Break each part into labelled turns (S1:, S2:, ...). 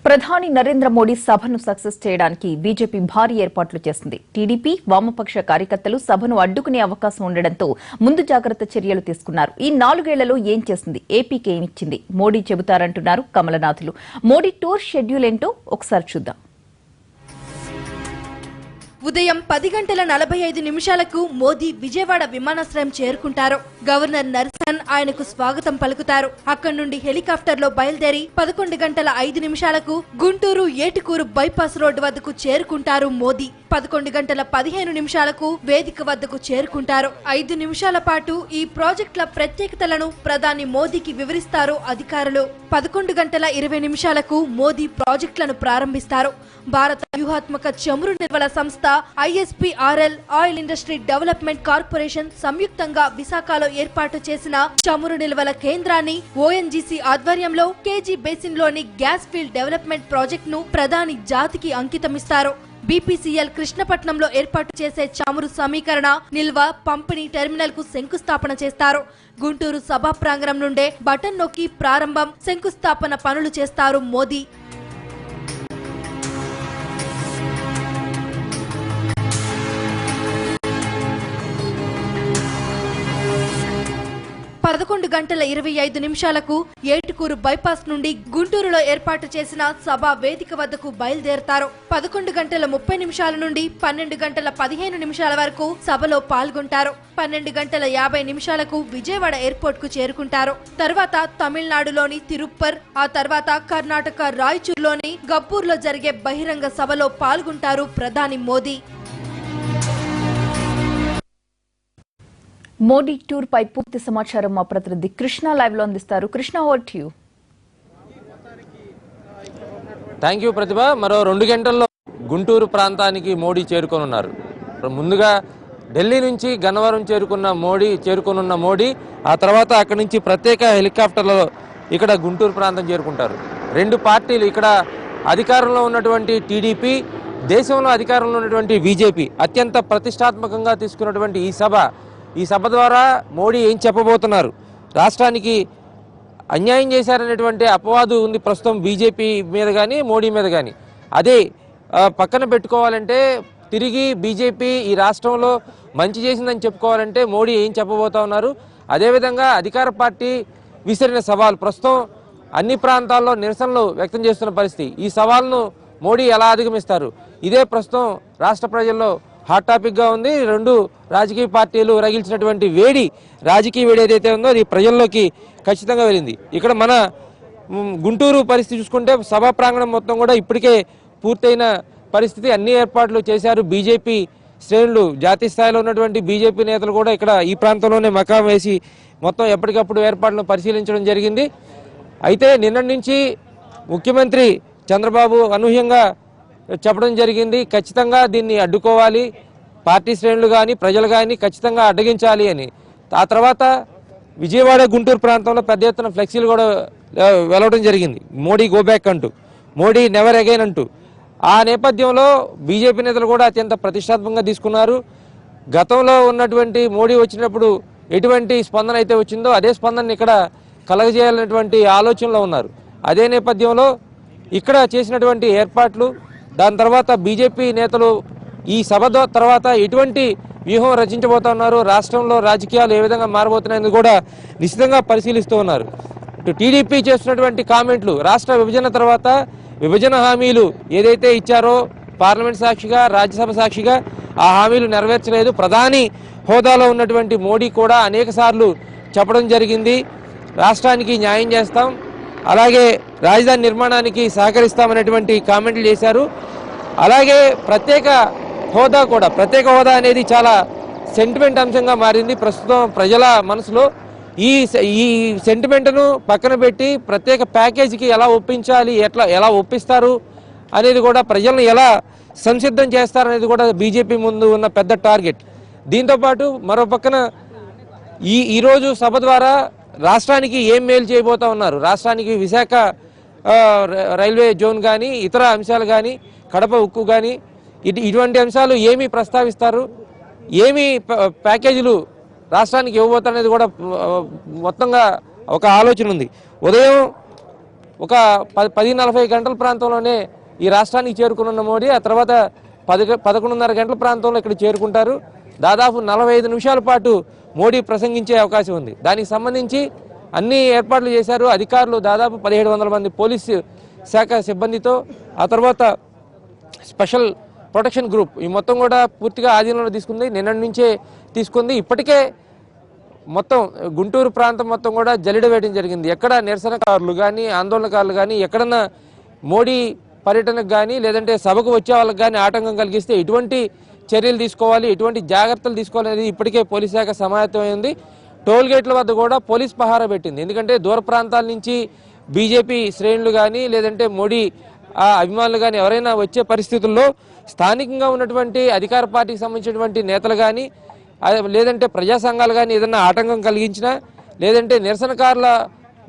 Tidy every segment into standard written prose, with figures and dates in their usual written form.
S1: ప్రధాని నరేంద్ర మోడీ సభను సక్సెస్ చేయడానికి బీజేపీ భారీ ఏర్పాట్లు చేసింది. టీడీపీ వామపక్ష కార్యకర్తలు సభను అడ్డుకునే అవకాశం ఉండడంతో ముందు జాగ్రత్త చర్యలు తీసుకున్నారు. ఈ 4 ఏళ్లలో ఏం చేసింది, ఏపీకి ఏమిచ్చింది మోడీ చెబుతారంటున్నారు కమలనాథులు. మోడీ టూర్ షెడ్యూల్ ఏంటో ఒకసారి చూద్దాం.
S2: ఉదయం 10:45 మోదీ విజయవాడ విమానాశ్రయం చేరుకుంటారు. గవర్నర్ నరసన్ ఆయనకు స్వాగతం పలుకుతారు. అక్కడి నుండి హెలికాప్టర్లో బయలుదేరి 11:05 గుంటూరు ఏటుకూరు బైపాస్ రోడ్డు వద్దకు చేరుకుంటారు మోదీ. 11:15 వేదిక వద్దకు చేరుకుంటారు. 5 నిమిషాల పాటు ఈ ప్రాజెక్టుల ప్రత్యేకతలను ప్రధాని మోదీకి వివరిస్తారు అధికారులు. 11:20 మోదీ ప్రాజెక్టులను ప్రారంభిస్తారు. భారత వ్యూహాత్మక చమురు నిల్వల సంస్థ ISPRL oil industry development corporation సంయుక్తంగా విశాఖలో ఏర్పాటు చేసిన చమురు నిల్వల కేంద్రాన్ని ONGC ఆధ్వర్యంలో కేజీ బేసిన్ లోని గ్యాస్ ఫీల్డ్ డెవలప్మెంట్ ప్రాజెక్ట్ ను ప్రధాని జాతికి అంకితమిస్తారు. BPCL కృష్ణపట్నంలో ఏర్పాటు చేసే చమురు సమీకరణ, నిల్వ, పంపిణీ టెర్మినల్ కు శంకుస్థాపన చేస్తారు. గుంటూరు సభా ప్రాంగణం నుండే బటన్ నొక్కి ప్రారంభం, శంకుస్థాపన పనులు చేస్తారు మోదీ. 11:25 ఏటుకూరు బైపాస్ నుండి గుంటూరులో ఏర్పాటు చేసిన సభా వేదిక వద్దకు బయలుదేరతారు. 11:30 నుండి 12:15 వరకు సభలో పాల్గొంటారు. 12:50 విజయవాడ ఎయిర్పోర్ట్ కు చేరుకుంటారు. తర్వాత తమిళనాడులోని తిరుప్పర్, ఆ తర్వాత కర్ణాటక రాయచూర్లోని గబ్బూర్లో జరిగే బహిరంగ సభలో పాల్గొంటారు ప్రధాని మోదీ.
S1: మోడీ టూర్ పై పూర్తి సమాచారం మా ప్రతినిధి కృష్ణ లైవ్ లో అందిస్తారు. Krishna, over to you.
S3: Thank you Pratibha. మరో 2 గంటల్లో గుంటూరు ప్రాంతానికి మోడీ చేరుకోనున్నారు. ముందుగా ఢిల్లీ నుంచి గన్నవరం చేరుకోనున్న మోడీ ఆ తర్వాత అక్కడి నుంచి ప్రత్యేక హెలికాప్టర్లో ఇక్కడ గుంటూరు ప్రాంతం చేరుకుంటారు. 2 పార్టీలు, ఇక్కడ అధికారంలో ఉన్నటువంటి టీడీపీ, దేశంలో అధికారంలో ఉన్నటువంటి బీజేపీ అత్యంత ప్రతిష్టాత్మకంగా తీసుకున్నటువంటి ఈ సభ ద్వారా మోడీ ఏం చెప్పబోతున్నారు, రాష్ట్రానికి అన్యాయం చేశారనేటువంటి అపవాదు ఉంది ప్రస్తుతం బీజేపీ మీద కానీ మోడీ మీద కానీ. అదే పక్కన పెట్టుకోవాలంటే, తిరిగి బీజేపీ ఈ రాష్ట్రంలో మంచి చేసిందని చెప్పుకోవాలంటే మోడీ ఏం చెప్పబోతా ఉన్నారు, అదేవిధంగా అధికార పార్టీ విసిరిన సవాల్, ప్రస్తుతం అన్ని ప్రాంతాల్లో నిరసనలు వ్యక్తం చేస్తున్న పరిస్థితి, ఈ సవాల్ను మోడీ ఎలా అధిగమిస్తారు, ఇదే ప్రస్తుతం రాష్ట్ర ప్రజల్లో హాట్ టాపిక్గా ఉంది. 2 రాజకీయ పార్టీలు రగిల్చినటువంటి రాజకీయ వేడి ఏదైతే ఉందో అది ప్రజల్లోకి ఖచ్చితంగా వెళ్ళింది. ఇక్కడ మన గుంటూరు పరిస్థితి చూసుకుంటే సభా ప్రాంగణం మొత్తం కూడా ఇప్పటికే పూర్తయిన పరిస్థితి. అన్ని ఏర్పాట్లు చేశారు బీజేపీ శ్రేణులు. జాతీయ స్థాయిలో ఉన్నటువంటి బీజేపీ నేతలు కూడా ఇక్కడ ఈ ప్రాంతంలోనే మకాం వేసి మొత్తం ఎప్పటికప్పుడు ఏర్పాట్లను పరిశీలించడం జరిగింది. అయితే నిన్నటి నుంచి ముఖ్యమంత్రి చంద్రబాబు అనూహ్యంగా చెప్పడం జరిగింది, ఖచ్చితంగా దీన్ని అడ్డుకోవాలి, పార్టీ శ్రేణులు కానీ ప్రజలు కానీ ఖచ్చితంగా అడ్డగించాలి అని. ఆ తర్వాత విజయవాడ గుంటూరు ప్రాంతంలో పెద్ద ఎత్తున ఫ్లెక్సీలు కూడా వెలవడం జరిగింది, మోడీ గో బ్యాక్ అంటూ, మోడీ నెవర్ అగైన్ అంటూ. ఆ నేపథ్యంలో బీజేపీ నేతలు కూడా అత్యంత ప్రతిష్టాత్మకంగా తీసుకున్నారు. గతంలో ఉన్నటువంటి మోడీ వచ్చినప్పుడు ఎటువంటి స్పందన అయితే వచ్చిందో అదే స్పందన ఇక్కడ కలగజేయాలనేటువంటి ఆలోచనలో ఉన్నారు. అదే నేపథ్యంలో ఇక్కడ చేసినటువంటి ఏర్పాట్లు, దాని తర్వాత బీజేపీ నేతలు ఈ సభ తర్వాత ఎటువంటి వ్యూహం రచించబోతా ఉన్నారు, రాష్ట్రంలో రాజకీయాలు ఏ విధంగా మారబోతున్నాయని కూడా నిశ్చితంగా పరిశీలిస్తూ ఉన్నారు. ఇటు టీడీపీ చేస్తున్నటువంటి కామెంట్లు, రాష్ట్ర విభజన తర్వాత విభజన హామీలు ఏదైతే ఇచ్చారో పార్లమెంట్ సాక్షిగా, రాజ్యసభ సాక్షిగా ఆ హామీలు నెరవేర్చలేదు. ప్రధాని హోదాలో ఉన్నటువంటి మోడీ కూడా అనేక సార్లు చెప్పడం జరిగింది, రాష్ట్రానికి న్యాయం చేస్తాం, అలాగే రాజధాని నిర్మాణానికి సహకరిస్తామనేటువంటి కామెంట్లు చేశారు. అలాగే ప్రత్యేక హోదా అనేది చాలా సెంటిమెంట్ అంశంగా మారింది ప్రస్తుతం ప్రజల మనసులో. ఈ సెంటిమెంట్ను పక్కన పెట్టి ప్రత్యేక ప్యాకేజీకి ఎలా ఒప్పించాలి, ఎలా ఒప్పిస్తారు అనేది కూడా, ప్రజలను ఎలా సంసిద్ధం చేస్తారనేది కూడా బీజేపీ ముందు ఉన్న పెద్ద టార్గెట్. దీంతోపాటు మరో పక్కన ఈరోజు సభ ద్వారా రాష్ట్రానికి ఏం మేలు చేయబోతా ఉన్నారు, రాష్ట్రానికి విశాఖ రైల్వే జోన్ కానీ ఇతర అంశాలు కానీ, కడప ఉక్కు కానీ ఇటువంటి అంశాలు ఏమి ప్రస్తావిస్తారు, ఏమి ప్యాకేజీలు రాష్ట్రానికి ఇవ్వబోతారనేది కూడా మొత్తంగా ఒక ఆలోచన ఉంది. ఉదయం ఒక 10-40 గంటల ప్రాంతంలోనే ఈ రాష్ట్రానికి చేరుకున్న మోడీ ఆ తర్వాత 11:30 గంటల ప్రాంతంలో ఇక్కడ చేరుకుంటారు. దాదాపు 45 నిమిషాల పాటు మోడీ ప్రసంగించే అవకాశం ఉంది. దానికి సంబంధించి అన్ని ఏర్పాట్లు చేశారు అధికారులు. దాదాపు 1700 మంది పోలీసు శాఖ సిబ్బందితో, ఆ తర్వాత స్పెషల్ ప్రొటెక్షన్ గ్రూప్ ఈ మొత్తం కూడా పూర్తిగా ఆధీనంలో తీసుకుంది. నిన్నటి నుంచే తీసుకుంది. ఇప్పటికే మొత్తం గుంటూరు ప్రాంతం మొత్తం కూడా జల్లెడ వేయడం జరిగింది. ఎక్కడ నిరసనకారులు కానీ ఆందోళనకారులు కానీ ఎక్కడన్నా మోడీ పర్యటనకు కానీ లేదంటే సభకు వచ్చే వాళ్ళకి కానీ ఆటంకం కలిగిస్తే ఎటువంటి చర్యలు తీసుకోవాలి, ఎటువంటి జాగ్రత్తలు తీసుకోవాలి అనేది ఇప్పటికే పోలీస్ శాఖ సమాయత్తమైంది. టోల్ గేట్ల వద్ద కూడా పోలీస్ పహారా పెట్టింది. ఎందుకంటే దూర ప్రాంతాల నుంచి బీజేపీ శ్రేణులు కానీ లేదంటే మోడీ అభిమానులు కానీ ఎవరైనా వచ్చే పరిస్థితుల్లో స్థానికంగా ఉన్నటువంటి అధికార పార్టీకి సంబంధించినటువంటి నేతలు కానీ లేదంటే ప్రజా సంఘాలు కానీ ఏదైనా ఆటంకం కలిగించినా లేదంటే నిరసనకారుల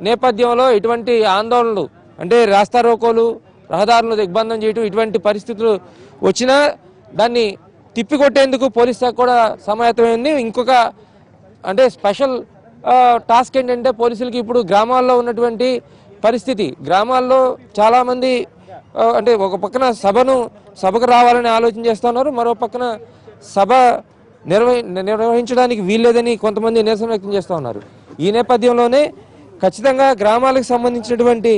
S3: నేపథ్యంలో ఇటువంటి ఆందోళనలు అంటే రాస్తారోకోలు రహదారులను దిగ్బంధం చేయటం ఇటువంటి పరిస్థితులు వచ్చినా దాన్ని తిప్పికొట్టేందుకు పోలీస్ శాఖ కూడా సమాయత్తమైంది. ఇంకొక అంటే స్పెషల్ టాస్క్ ఏంటంటే పోలీసులకి ఇప్పుడు గ్రామాల్లో ఉన్నటువంటి పరిస్థితి, గ్రామాల్లో చాలామంది అంటే ఒక పక్కన సభకు రావాలని ఆలోచన చేస్తున్నారు, మరో పక్కన సభ నిర్వహించడానికి వీల్లేదని కొంతమంది నిరసన వ్యక్తం చేస్తూ ఉన్నారు. ఈ నేపథ్యంలోనే ఖచ్చితంగా గ్రామాలకు సంబంధించినటువంటి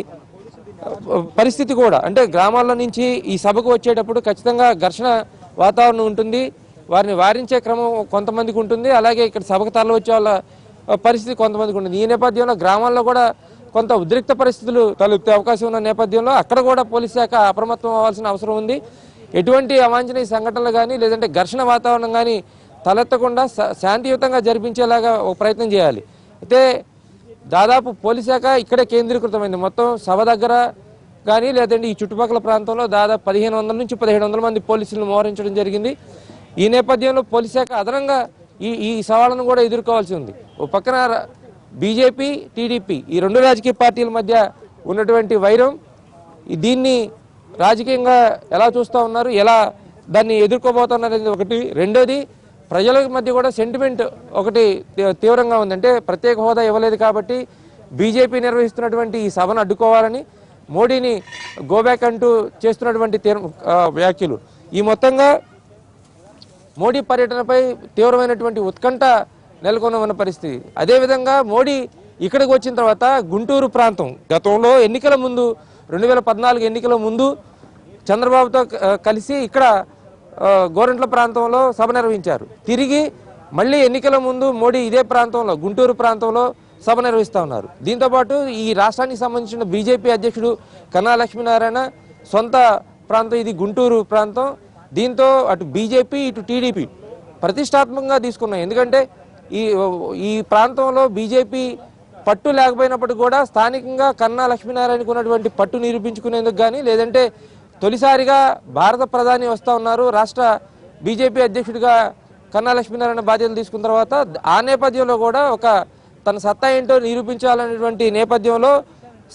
S3: పరిస్థితి కూడా అంటే గ్రామాల నుంచి ఈ సభకు వచ్చేటప్పుడు ఖచ్చితంగా ఘర్షణ వాతావరణం ఉంటుంది. వారిని వారించే క్రమం కొంతమందికి ఉంటుంది, అలాగే ఇక్కడ సభకు తరలి వచ్చే వాళ్ళ పరిస్థితి కొంతమందికి ఉంటుంది. ఈ నేపథ్యంలో గ్రామాల్లో కూడా కొంత ఉద్రిక్త పరిస్థితులు తలెత్తే అవకాశం ఉన్న నేపథ్యంలో అక్కడ కూడా పోలీస్ శాఖ అప్రమత్తం అవ్వాల్సిన అవసరం ఉంది. ఎటువంటి అవాంఛనీయ సంఘటనలు కానీ లేదంటే ఘర్షణ వాతావరణం కానీ తలెత్తకుండా శాంతియుతంగా జరిపించేలాగా ఒక ప్రయత్నం చేయాలి. అయితే దాదాపు పోలీస్ శాఖ ఇక్కడే కేంద్రీకృతమైంది. మొత్తం సభ దగ్గర కానీ లేదంటే ఈ చుట్టుపక్కల ప్రాంతంలో దాదాపు 1500 నుంచి 1700 మంది పోలీసులను మోహరించడం జరిగింది. ఈ నేపథ్యంలో పోలీస్ శాఖ అదనంగా ఈ సవాళ్ళను కూడా ఎదుర్కోవాల్సి ఉంది. ఓ పక్కన బీజేపీ టీడీపీ ఈ రెండు రాజకీయ పార్టీల మధ్య ఉన్నటువంటి వైరం, దీన్ని రాజకీయంగా ఎలా చూస్తూ ఉన్నారు, ఎలా దాన్ని ఎదుర్కోబోతున్నారు అనేది ఒకటి. రెండోది ప్రజల మధ్య కూడా సెంటిమెంట్ ఒకటి తీవ్రంగా ఉంది. అంటే ప్రత్యేక హోదా ఇవ్వలేదు కాబట్టి బీజేపీ నిర్వహిస్తున్నటువంటి ఈ సభను అడ్డుకోవాలని మోడీని గోబ్యాక్ అంటూ చేస్తున్నటువంటి వ్యాఖ్యలు ఈ మొత్తంగా మోడీ పర్యటనపై తీవ్రమైనటువంటి ఉత్కంఠ నెలకొని ఉన్న పరిస్థితి. అదేవిధంగా మోడీ ఇక్కడికి వచ్చిన తర్వాత గుంటూరు ప్రాంతం గతంలో ఎన్నికల ముందు 2014 ఎన్నికల ముందు చంద్రబాబుతో కలిసి ఇక్కడ గోరంట్ల ప్రాంతంలో సభ నిర్వహించారు. తిరిగి మళ్ళీ ఎన్నికల ముందు మోడీ ఇదే ప్రాంతంలో గుంటూరు ప్రాంతంలో సభ నిర్వహిస్తూ ఉన్నారు. దీంతోపాటు ఈ రాష్ట్రానికి సంబంధించిన బీజేపీ అధ్యక్షుడు కన్నా లక్ష్మీనారాయణ సొంత ప్రాంతం ఇది గుంటూరు ప్రాంతం. దీంతో అటు బీజేపీ ఇటు టీడీపీ ప్రతిష్టాత్మకంగా తీసుకున్నాయి. ఎందుకంటే ఈ ప్రాంతంలో బీజేపీ పట్టు లేకపోయినప్పటికీ కూడా స్థానికంగా కన్నా లక్ష్మీనారాయణకు ఉన్నటువంటి పట్టు నిరూపించుకునేందుకు కానీ లేదంటే తొలిసారిగా భారత ప్రధాని వస్తూ ఉన్నారు, రాష్ట్ర బీజేపీ అధ్యక్షుడిగా కన్నా లక్ష్మీనారాయణ బాధ్యతలు తీసుకున్న తర్వాత ఆ నేపథ్యంలో కూడా ఒక తన సత్తా ఏంటో నిరూపించాలనేటువంటి నేపథ్యంలో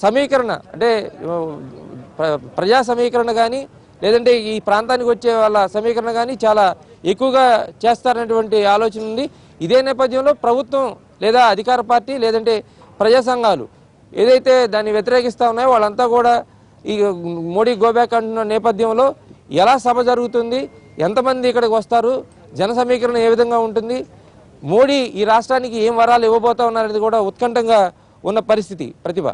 S3: సమీకరణ అంటే ప్రజా సమీకరణ కానీ లేదంటే ఈ ప్రాంతానికి వచ్చే వాళ్ళ సమీకరణ కానీ చాలా ఎక్కువగా చేస్తారనేటువంటి ఆలోచన ఉంది. ఇదే నేపథ్యంలో ప్రభుత్వం లేదా అధికార పార్టీ లేదంటే ప్రజా సంఘాలు ఏదైతే దాన్ని వ్యతిరేకిస్తూ ఉన్నాయో వాళ్ళంతా కూడా ఈ మోడీ గోబ్యాక్ అంటున్న నేపథ్యంలో ఎలా సభ జరుగుతుంది, ఎంతమంది ఇక్కడికి వస్తారు, జన సమీకరణ ఏ విధంగా ఉంటుంది, మోడీ ఈ రాష్ట్రానికి ఏం వరాలు ఇవ్వబోతా ఉన్నారనేది కూడా ఉత్కంఠంగా ఉన్న పరిస్థితి. ప్రతిభ.